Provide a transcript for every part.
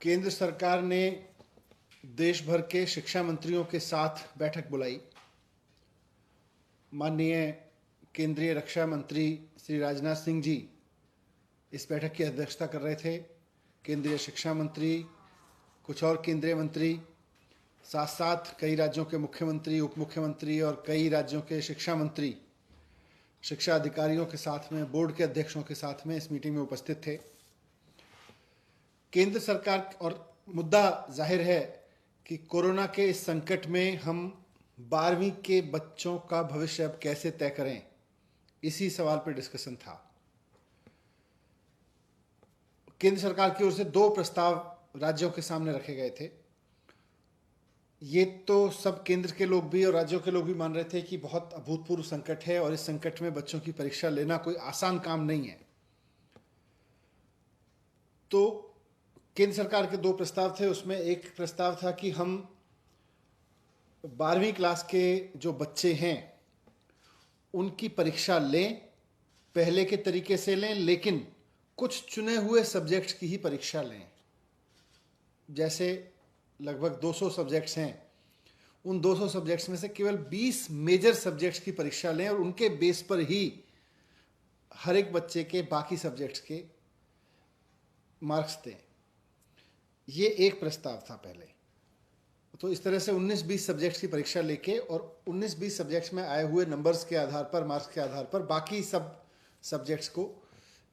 केंद्र सरकार ने देश भर के शिक्षा मंत्रियों के साथ बैठक बुलाई। माननीय केंद्रीय रक्षा मंत्री श्री राजनाथ सिंह जी इस बैठक की अध्यक्षता कर रहे थे। केंद्रीय शिक्षा मंत्री, कुछ और केंद्रीय मंत्री, साथ साथ कई राज्यों के मुख्यमंत्री, उप मुख्यमंत्री और कई राज्यों के शिक्षा मंत्री, शिक्षा अधिकारियों के साथ में, बोर्ड के अध्यक्षों के साथ में इस मीटिंग में उपस्थित थे। केंद्र सरकार और मुद्दा जाहिर है कि कोरोना के इस संकट में हम 12वीं के बच्चों का भविष्य अब कैसे तय करें, इसी सवाल पर डिस्कशन था। केंद्र सरकार की ओर से 2 प्रस्ताव राज्यों के सामने रखे गए थे। ये तो सब केंद्र के लोग भी और राज्यों के लोग भी मान रहे थे कि बहुत अभूतपूर्व संकट है और इस संकट में बच्चों की परीक्षा लेना कोई आसान काम नहीं है। तो केंद्र सरकार के 2 प्रस्ताव थे। उसमें एक प्रस्ताव था कि हम 12वीं क्लास के जो बच्चे हैं उनकी परीक्षा लें, पहले के तरीके से लें, लेकिन कुछ चुने हुए सब्जेक्ट्स की ही परीक्षा लें। जैसे लगभग 200 सब्जेक्ट्स हैं, उन 200 सब्जेक्ट्स में से केवल 20 मेजर सब्जेक्ट्स की परीक्षा लें और उनके बेस पर ही हर एक बच्चे के बाकी सब्जेक्ट्स के मार्क्स दें। ये एक प्रस्ताव था पहले। तो इस तरह से 19-20 सब्जेक्ट्स की परीक्षा लेके और 19-20 सब्जेक्ट्स में आए हुए नंबर्स के आधार पर, मार्क्स के आधार पर बाकी सब सब्जेक्ट्स को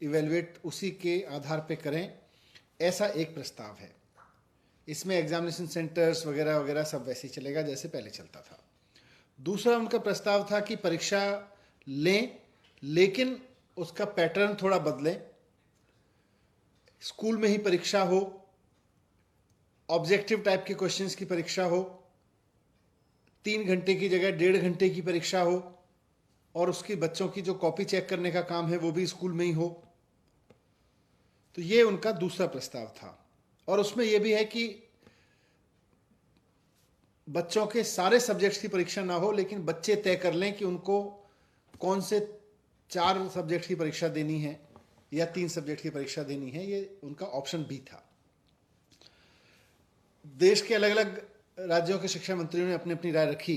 इवेलुएट उसी के आधार पे करें, ऐसा एक प्रस्ताव है। इसमें एग्जामिनेशन सेंटर्स वगैरह वगैरह सब वैसे ही चलेगा जैसे पहले चलता था। दूसरा उनका प्रस्ताव था कि परीक्षा लें, लेकिन उसका पैटर्न थोड़ा बदलें। स्कूल में ही परीक्षा हो, ऑब्जेक्टिव टाइप के क्वेश्चंस की परीक्षा हो, 3 घंटे की जगह 1.5 घंटे की परीक्षा हो और उसकी बच्चों की जो कॉपी चेक करने का काम है वो भी स्कूल में ही हो। तो ये उनका दूसरा प्रस्ताव था। और उसमें यह भी है कि बच्चों के सारे सब्जेक्ट्स की परीक्षा ना हो, लेकिन बच्चे तय कर लें कि उनको कौन से 4 सब्जेक्ट की परीक्षा देनी है या 3 सब्जेक्ट की परीक्षा देनी है। ये उनका ऑप्शन भी था। देश के अलग अलग राज्यों के शिक्षा मंत्रियों ने अपनी अपनी राय रखी।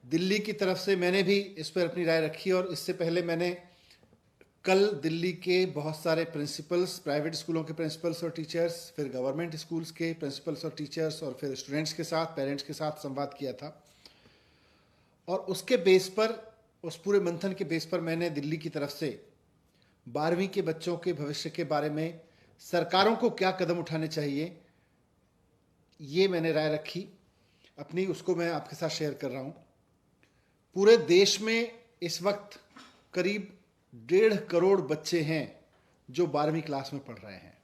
दिल्ली की तरफ से मैंने भी इस पर अपनी राय रखी और इससे पहले मैंने कल दिल्ली के बहुत सारे प्रिंसिपल्स, प्राइवेट स्कूलों के प्रिंसिपल्स और टीचर्स, फिर गवर्नमेंट स्कूल्स के प्रिंसिपल्स और टीचर्स और फिर स्टूडेंट्स के साथ, पेरेंट्स के साथ संवाद किया था। और उसके बेस पर, उस पूरे मंथन के बेस पर मैंने दिल्ली की तरफ से 12वीं के बच्चों के भविष्य के बारे में सरकारों को क्या कदम उठाने चाहिए, ये मैंने राय रखी अपनी, उसको मैं आपके साथ शेयर कर रहा हूँ। पूरे देश में इस वक्त करीब 1.5 करोड़ बच्चे हैं जो 12वीं क्लास में पढ़ रहे हैं।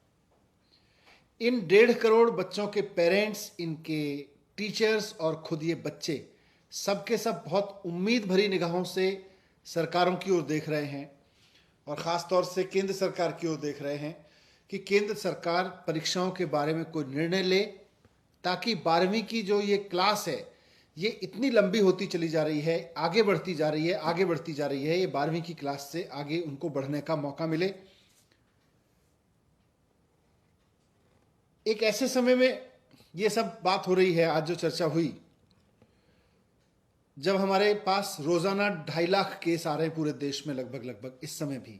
इन 1.5 करोड़ बच्चों के पेरेंट्स, इनके टीचर्स और खुद ये बच्चे सबके सब बहुत उम्मीद भरी निगाहों से सरकारों की ओर देख रहे हैं और ख़ास तौर से केंद्र सरकार की ओर देख रहे हैं कि केंद्र सरकार परीक्षाओं के बारे में कोई निर्णय ले, ताकि 12वीं की जो ये क्लास है ये इतनी लंबी होती चली जा रही है, आगे बढ़ती जा रही है, आगे बढ़ती जा रही है। ये 12वीं की क्लास से आगे उनको बढ़ने का मौका मिले। एक ऐसे समय में ये सब बात हो रही है, आज जो चर्चा हुई, जब हमारे पास रोजाना 2.5 लाख केस आ रहे हैं पूरे देश में, लगभग इस समय भी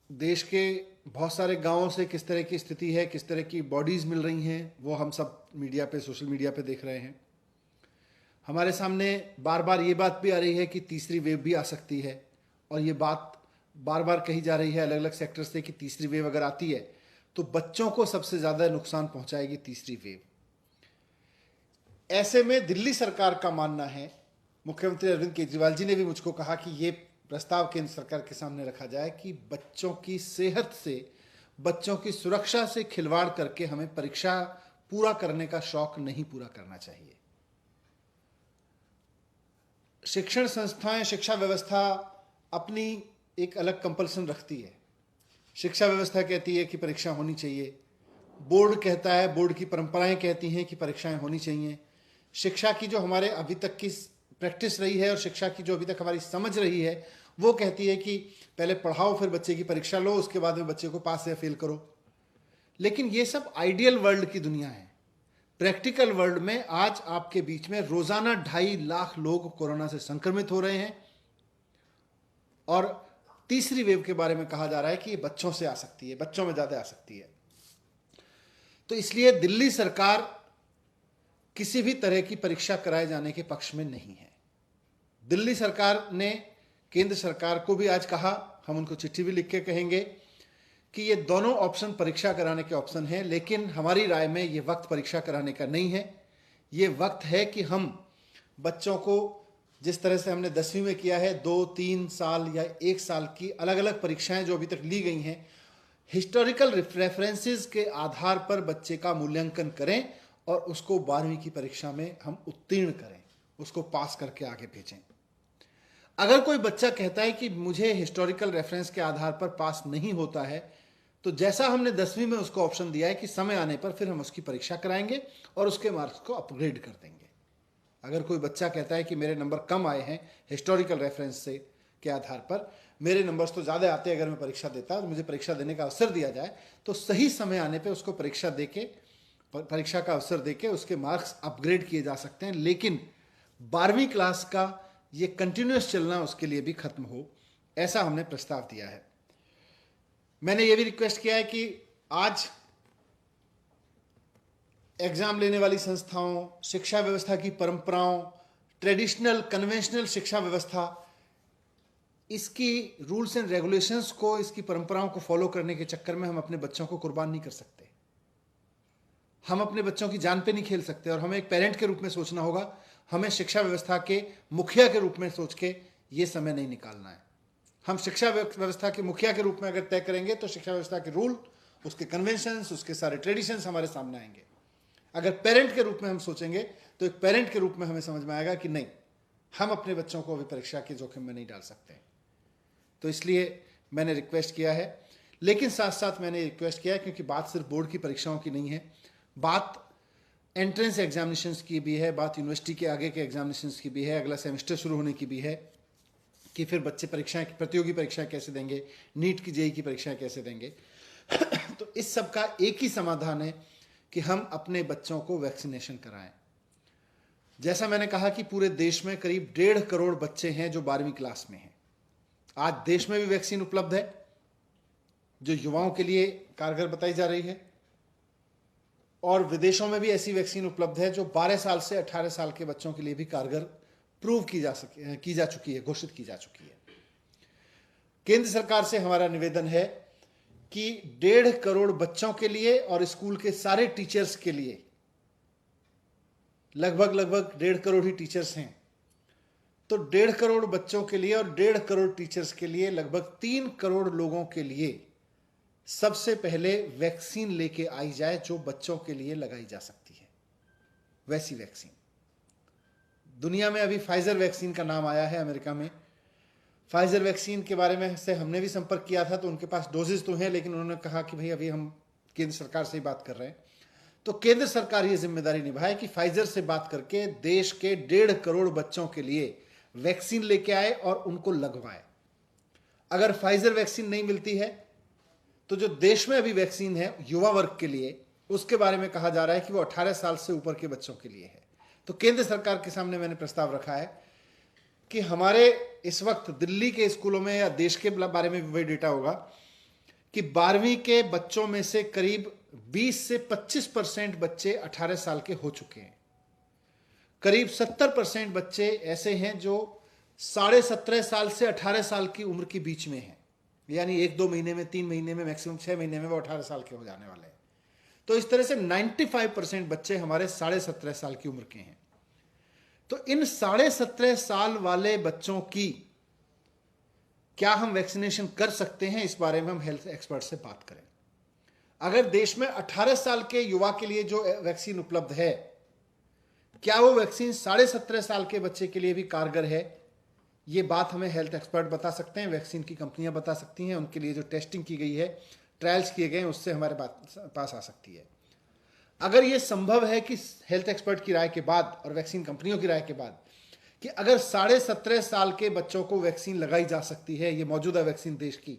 देश के बहुत सारे गांवों से किस तरह की स्थिति है, किस तरह की बॉडीज मिल रही हैं, वो हम सब मीडिया पे, सोशल मीडिया पे देख रहे हैं। हमारे सामने बार बार ये बात भी आ रही है कि तीसरी वेव भी आ सकती है और ये बात बार बार कही जा रही है अलग अलग सेक्टर से कि तीसरी वेव अगर आती है तो बच्चों को सबसे ज़्यादा नुकसान पहुंचाएगी तीसरी वेव। ऐसे में दिल्ली सरकार का मानना है, मुख्यमंत्री अरविंद केजरीवाल जी ने भी मुझको कहा कि ये प्रस्ताव केंद्र सरकार के सामने रखा जाए कि बच्चों की सेहत से, बच्चों की सुरक्षा से खिलवाड़ करके हमें परीक्षा पूरा करने का शौक नहीं पूरा करना चाहिए। शिक्षण संस्थाएं, शिक्षा व्यवस्था अपनी एक अलग कंपल्सन रखती है। शिक्षा व्यवस्था कहती है कि परीक्षा होनी चाहिए, बोर्ड कहता है, बोर्ड की परंपराएं कहती हैं कि परीक्षाएं होनी चाहिए। शिक्षा की जो हमारे अभी तक की प्रैक्टिस रही है और शिक्षा की जो अभी तक हमारी समझ रही है वो कहती है कि पहले पढ़ाओ, फिर बच्चे की परीक्षा लो, उसके बाद में बच्चे को पास या फेल करो। लेकिन ये सब आइडियल वर्ल्ड की दुनिया है। प्रैक्टिकल वर्ल्ड में आज आपके बीच में रोजाना 2.5 लाख लोग कोरोना से संक्रमित हो रहे हैं और तीसरी वेव के बारे में कहा जा रहा है कि ये बच्चों से आ सकती है, बच्चों में ज्यादा आ सकती है। तो इसलिए दिल्ली सरकार किसी भी तरह की परीक्षा कराए जाने के पक्ष में नहीं है। दिल्ली सरकार ने केंद्र सरकार को भी आज कहा, हम उनको चिट्ठी भी लिख के कहेंगे कि ये दोनों ऑप्शन परीक्षा कराने के ऑप्शन हैं, लेकिन हमारी राय में ये वक्त परीक्षा कराने का नहीं है। ये वक्त है कि हम बच्चों को जिस तरह से हमने 10वीं में किया है, 2-3 साल या 1 साल की अलग अलग परीक्षाएं जो अभी तक ली गई हैं, हिस्टोरिकल रेफरेंसेस के आधार पर बच्चे का मूल्यांकन करें और उसको 12वीं की परीक्षा में हम उत्तीर्ण करें, उसको पास करके आगे भेजें। अगर कोई बच्चा कहता है कि मुझे हिस्टोरिकल रेफरेंस के आधार पर पास नहीं होता है, तो जैसा हमने 10वीं में उसको ऑप्शन दिया है कि समय आने पर फिर हम उसकी परीक्षा कराएंगे और उसके मार्क्स को अपग्रेड कर देंगे। अगर कोई बच्चा कहता है कि मेरे नंबर कम आए हैं हिस्टोरिकल रेफरेंस से के आधार पर, मेरे नंबर्स तो ज़्यादा आते हैं अगर मैं परीक्षा देता तो मुझे परीक्षा देने का अवसर दिया जाए, तो सही समय आने पर उसको परीक्षा का अवसर देके उसके मार्क्स अपग्रेड किए जा सकते हैं। लेकिन 12वीं क्लास का ये कंटिन्यूस चलना उसके लिए भी खत्म हो, ऐसा हमने प्रस्ताव दिया है। मैंने ये भी रिक्वेस्ट किया है कि आज एग्जाम लेने वाली संस्थाओं, शिक्षा व्यवस्था की परंपराओं, ट्रेडिशनल कन्वेंशनल शिक्षा व्यवस्था, इसकी रूल्स एंड रेगुलेशंस को, इसकी परंपराओं को फॉलो करने के चक्कर में हम अपने बच्चों को कुर्बान नहीं कर सकते। हम अपने बच्चों की जान पे नहीं खेल सकते और हमें एक पेरेंट के रूप में सोचना होगा। हमें शिक्षा व्यवस्था के मुखिया के रूप में सोच के ये समय नहीं निकालना है। हम शिक्षा व्यवस्था के मुखिया के रूप में अगर तय करेंगे तो शिक्षा व्यवस्था के रूल, उसके कन्वेंशंस, उसके सारे ट्रेडिशंस हमारे सामने आएंगे। अगर पेरेंट के रूप में हम सोचेंगे तो एक पेरेंट के रूप में हमें समझ में आएगा कि नहीं, हम अपने बच्चों को अभी परीक्षा के जोखिम में नहीं डाल सकते। तो इसलिए मैंने रिक्वेस्ट किया है, लेकिन साथ साथ मैंने रिक्वेस्ट किया है क्योंकि बात सिर्फ बोर्ड की परीक्षाओं की नहीं है, बात एंट्रेंस एग्जामिनेशंस की भी है, बात यूनिवर्सिटी के आगे के एग्जामिनेशंस की भी है, अगला सेमेस्टर शुरू होने की भी है कि फिर बच्चे परीक्षाएं, प्रतियोगी परीक्षाएं कैसे देंगे, नीट की जेईई की परीक्षाएं कैसे देंगे। तो इस सब का एक ही समाधान है कि हम अपने बच्चों को वैक्सीनेशन कराएं। जैसा मैंने कहा कि पूरे देश में करीब 1.5 करोड़ बच्चे हैं जो 12वीं क्लास में हैं। आज देश में भी वैक्सीन उपलब्ध है जो युवाओं के लिए कारगर बताई जा रही है, और विदेशों में भी ऐसी वैक्सीन उपलब्ध है जो 12 साल से 18 साल के बच्चों के लिए भी कारगर प्रूव की जा चुकी है, घोषित की जा चुकी है। केंद्र सरकार से हमारा निवेदन है कि 1.5 करोड़ बच्चों के लिए और स्कूल के सारे टीचर्स के लिए, लगभग 1.5 करोड़ ही टीचर्स हैं, तो 1.5 करोड़ बच्चों के लिए और 1.5 करोड़ टीचर्स के लिए लगभग 3 करोड़ लोगों के लिए सबसे पहले वैक्सीन लेके आई जाए जो बच्चों के लिए लगाई जा सकती है। वैसी वैक्सीन दुनिया में अभी फाइजर वैक्सीन का नाम आया है अमेरिका में। फाइजर वैक्सीन के बारे में से हमने भी संपर्क किया था, तो उनके पास डोजेज तो हैं, लेकिन उन्होंने कहा कि भाई अभी हम केंद्र सरकार से ही बात कर रहे हैं। तो केंद्र सरकार ये जिम्मेदारी निभाए कि फाइजर से बात करके देश के 1.5 करोड़ बच्चों के लिए वैक्सीन लेके आए और उनको लगवाए। अगर फाइजर वैक्सीन नहीं मिलती है तो जो देश में अभी वैक्सीन है युवा वर्ग के लिए, उसके बारे में कहा जा रहा है कि वो 18 साल से ऊपर के बच्चों के लिए है। तो केंद्र सरकार के सामने मैंने प्रस्ताव रखा है कि हमारे इस वक्त दिल्ली के स्कूलों में या देश के बारे में भी वही डेटा होगा कि 12वीं के बच्चों में से करीब 20 से 25% बच्चे 18 साल के हो चुके हैं। करीब 70% बच्चे ऐसे हैं जो 17.5 साल से 18 साल की उम्र के बीच में हैं, यानी 1-2 महीने में, 3 महीने में, मैक्सिमम 6 महीने में वो 18 साल के हो जाने वाले हैं। तो इस तरह से 95% बच्चे हमारे 17.5 साल की उम्र के हैं। तो इन 17.5 साल वाले बच्चों की क्या हम वैक्सीनेशन कर सकते हैं, इस बारे में हम हेल्थ एक्सपर्ट से बात करें। अगर देश में 18 साल के युवा के लिए जो वैक्सीन उपलब्ध है, क्या वो वैक्सीन 17.5 साल के बच्चे के लिए भी कारगर है, ये बात हमें हेल्थ एक्सपर्ट बता सकते हैं, वैक्सीन की कंपनियां बता सकती हैं, उनके लिए जो टेस्टिंग की गई है, ट्रायल्स किए गए हैं, उससे हमारे पास आ सकती है। अगर ये संभव है कि हेल्थ एक्सपर्ट की राय के बाद और वैक्सीन कंपनियों की राय के बाद कि अगर 17.5 साल के बच्चों को वैक्सीन लगाई जा सकती है, ये मौजूदा वैक्सीन देश की,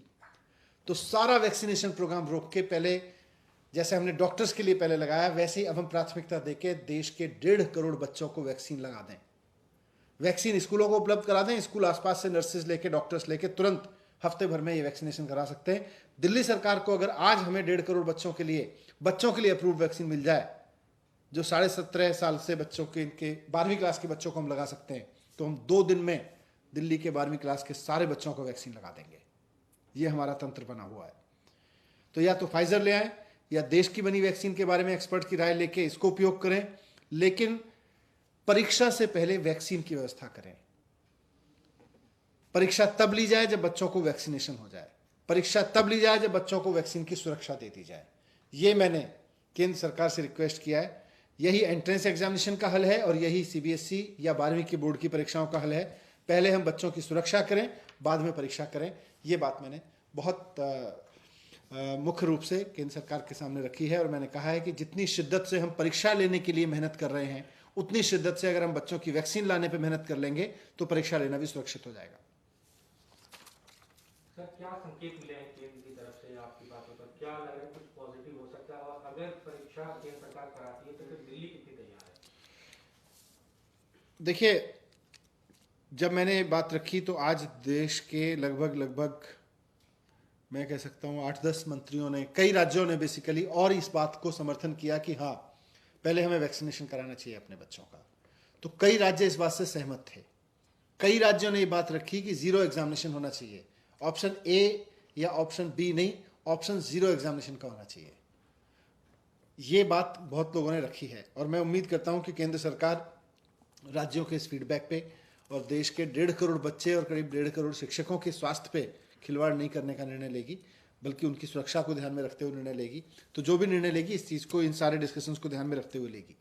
तो सारा वैक्सीनेशन प्रोग्राम रोक के पहले जैसे हमने डॉक्टर्स के लिए पहले लगाया, वैसे ही अब हम प्राथमिकता देके देश के 1.5 करोड़ बच्चों को वैक्सीन लगा दें। वैक्सीन स्कूलों को उपलब्ध करा दें, स्कूल आसपास से नर्सेज लेके, डॉक्टर्स लेके तुरंत हफ्ते भर में ये वैक्सीनेशन करा सकते हैं। दिल्ली सरकार को अगर आज हमें 1.5 करोड़ बच्चों के लिए अप्रूव्ड वैक्सीन मिल जाए, जो 17.5 साल से बच्चों के, इनके 12वीं क्लास के बच्चों को हम लगा सकते हैं, तो हम 2 दिन में दिल्ली के 12वीं क्लास के सारे बच्चों को वैक्सीन लगा देंगे। ये हमारा तंत्र बना हुआ है। तो या तो फाइजर ले आए या देश की बनी वैक्सीन के बारे में एक्सपर्ट की राय लेके इसको उपयोग करें, लेकिन परीक्षा से पहले वैक्सीन की व्यवस्था करें। परीक्षा तब ली जाए जब बच्चों को वैक्सीनेशन हो जाए, परीक्षा तब ली जाए जब बच्चों को वैक्सीन की सुरक्षा दे दी जाए। ये मैंने केंद्र सरकार से रिक्वेस्ट किया है। यही एंट्रेंस एग्जामिनेशन का हल है और यही सीबीएसई या 12वीं की बोर्ड की परीक्षाओं का हल है। पहले हम बच्चों की सुरक्षा करें, बाद में परीक्षा करें। ये बात मैंने बहुत मुख्य रूप से केंद्र सरकार के सामने रखी है और मैंने कहा है कि जितनी शिद्दत से हम परीक्षा लेने के लिए मेहनत कर रहे हैं, उतनी शिद्दत से अगर हम बच्चों की वैक्सीन लाने पे मेहनत कर लेंगे तो परीक्षा लेना भी सुरक्षित हो जाएगा। सर, क्या संकेत मिले हैं केंद्र की तरफ से आपकी बातों पर? क्या लग रहा है कुछ पॉजिटिव हो सकता है? और अगर परीक्षा केंद्र सरकार कराती है तो फिर दिल्ली कितनी तैयार है? देखिए, जब मैंने बात रखी तो आज देश के लगभग मैं कह सकता हूँ 8-10 मंत्रियों ने, कई राज्यों ने बेसिकली और इस बात को समर्थन किया कि हाँ, पहले हमें वैक्सीनेशन कराना चाहिए अपने बच्चों का। तो कई राज्य इस बात से सहमत थे। कई राज्यों ने ये बात रखी कि 0 एग्जामिनेशन होना चाहिए, ऑप्शन ए या ऑप्शन बी नहीं, ऑप्शन 0 एग्जामिनेशन का होना चाहिए। ये बात बहुत लोगों ने रखी है और मैं उम्मीद करता हूँ कि केंद्र सरकार राज्यों के इस फीडबैक पे और देश के 1.5 करोड़ बच्चे और करीब 1.5 करोड़ शिक्षकों के स्वास्थ्य पे खिलवाड़ नहीं करने का निर्णय लेगी, बल्कि उनकी सुरक्षा को ध्यान में रखते हुए निर्णय लेगी। तो जो भी निर्णय लेगी, इस चीज़ को, इन सारे डिस्कशंस को ध्यान में रखते हुए लेगी।